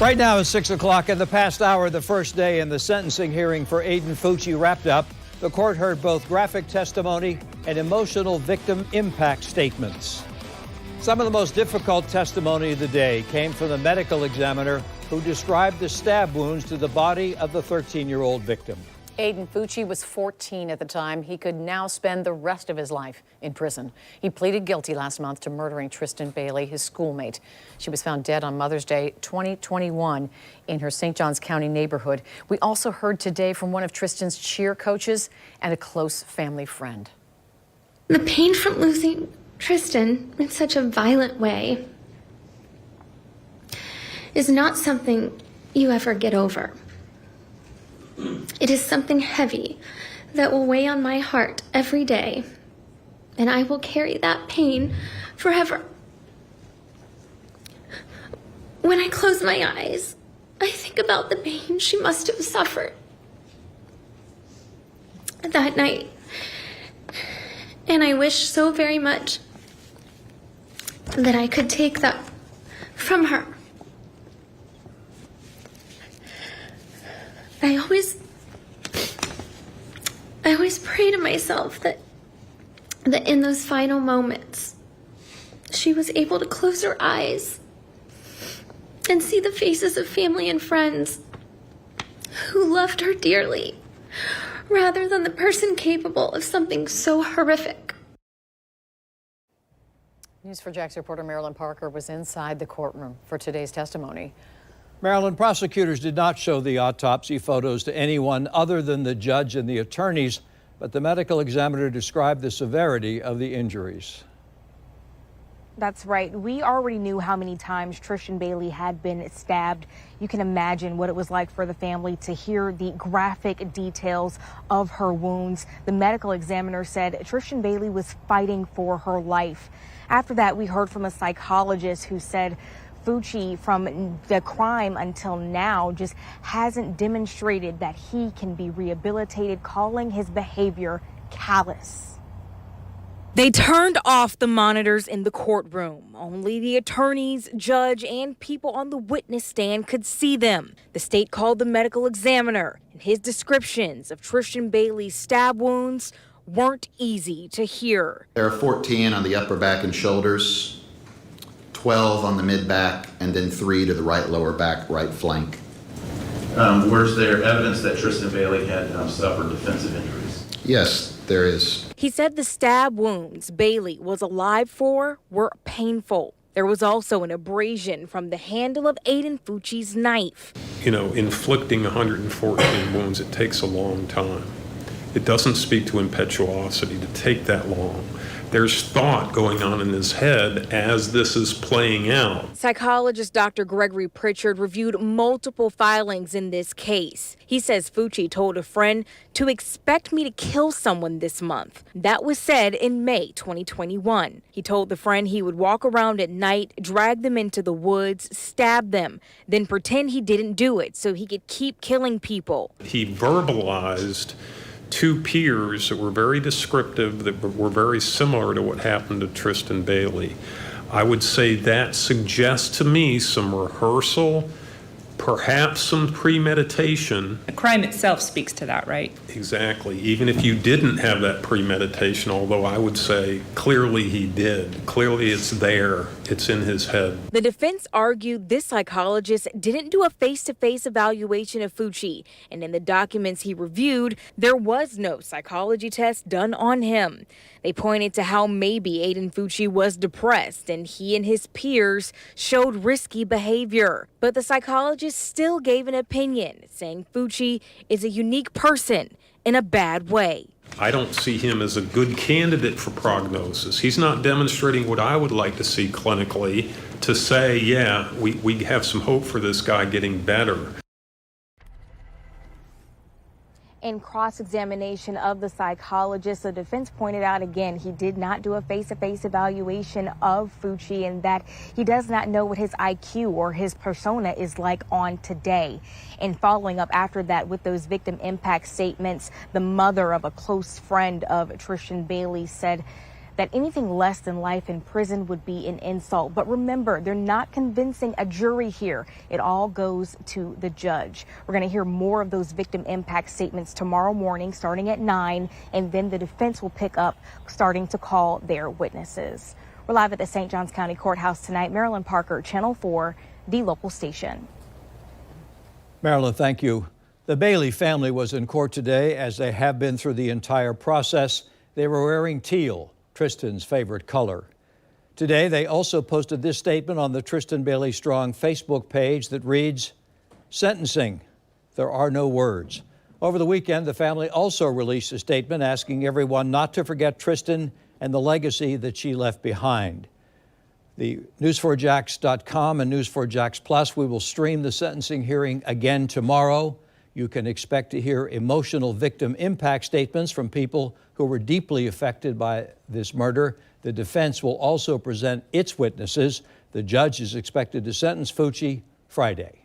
Right now it's 6 o'clock. In the past hour, the first day in the sentencing hearing for Aiden Fucci wrapped up. The court heard both graphic testimony and emotional victim impact statements. Some of the most difficult testimony of the day came from the medical examiner who described the stab wounds to the body of the 13-year-old victim. Aiden Fucci was 14 at the time. He could now spend the rest of his life in prison. He pleaded guilty last month to murdering Tristan Bailey, his schoolmate. She was found dead on Mother's Day 2021 in her St. Johns County neighborhood. We also heard today from one of Tristan's cheer coaches and a close family friend. The pain from losing Tristan in such a violent way is not something you ever get over. It is something heavy that will weigh on my heart every day, and I will carry that pain forever. When I close my eyes, I think about the pain she must have suffered that night, and I wish so very much that I could take that from her. I always pray to myself that in those final moments, she was able to close her eyes and see the faces of family and friends who loved her dearly, rather than the person capable of something so horrific. News4Jax reporter Marilyn Parker was inside the courtroom for today's testimony. Maryland prosecutors did not show the autopsy photos to anyone other than the judge and the attorneys, but the medical examiner described the severity of the injuries. That's right. We already knew how many times Tristan Bailey had been stabbed. You can imagine what it was like for the family to hear the graphic details of her wounds. The medical examiner said Tristan Bailey was fighting for her life. After that, we heard from a psychologist who said Fucci, from the crime until now, just hasn't demonstrated that he can be rehabilitated, calling his behavior callous. They turned off the monitors in the courtroom. Only the attorneys, judge, and people on the witness stand could see them. The state called the medical examiner, and his descriptions of Tristan Bailey's stab wounds weren't easy to hear. There are 14 on the upper back and shoulders, 12 on the mid-back, and then 3 to the right lower back, right flank. Was there evidence that Tristan Bailey had suffered defensive injuries? Yes, there is. He said the stab wounds Bailey was alive for were painful. There was also an abrasion from the handle of Aiden Fucci's knife. You know, inflicting 114 wounds, it takes a long time. It doesn't speak to impetuosity to take that long. There's thought going on in his head as this is playing out. Psychologist Dr. Gregory Pritchard reviewed multiple filings in this case. He says Fucci told a friend to expect me to kill someone this month. That was said in May 2021. He told the friend he would walk around at night, drag them into the woods, stab them, then pretend he didn't do it so he could keep killing people. He verbalized 2 peers that were very descriptive, that were very similar to what happened to Tristan Bailey. I would say that suggests to me some rehearsal, perhaps some premeditation. The crime itself speaks to that, right? Exactly. Even if you didn't have that premeditation, although I would say clearly he did. Clearly it's there. It's in his head. The defense argued this psychologist didn't do a face-to-face evaluation of Fucci, and in the documents he reviewed, there was no psychology test done on him. They pointed to how maybe Aiden Fucci was depressed and he and his peers showed risky behavior. But the psychologist still gave an opinion, saying Fucci is a unique person in a bad way. I don't see him as a good candidate for prognosis. He's not demonstrating what I would like to see clinically to say, yeah, we have some hope for this guy getting better. In cross-examination of the psychologist, the defense pointed out again he did not do a face-to-face evaluation of Fucci and that he does not know what his IQ or his persona is like on today. And following up after that with those victim impact statements, the mother of a close friend of Tristan Bailey said that anything less than life in prison would be an insult. But remember, they're not convincing a jury here. It all goes to the judge. We're going to hear more of those victim impact statements tomorrow morning starting at 9, and then the defense will pick up starting to call their witnesses. We're live at the St. Johns County Courthouse tonight. Marilyn Parker, Channel 4, the local station. Marilyn, thank you. The Bailey family was in court today, as they have been through the entire process. They were wearing teal, Tristan's favorite color. Today, they also posted this statement on the Tristan Bailey Strong Facebook page that reads, "Sentencing, there are no words." Over the weekend, the family also released a statement asking everyone not to forget Tristan and the legacy that she left behind. The News4Jax.com and News4Jax Plus, we will stream the sentencing hearing again tomorrow. You can expect to hear emotional victim impact statements from people who were deeply affected by this murder. The defense will also present its witnesses. The judge is expected to sentence Fucci Friday.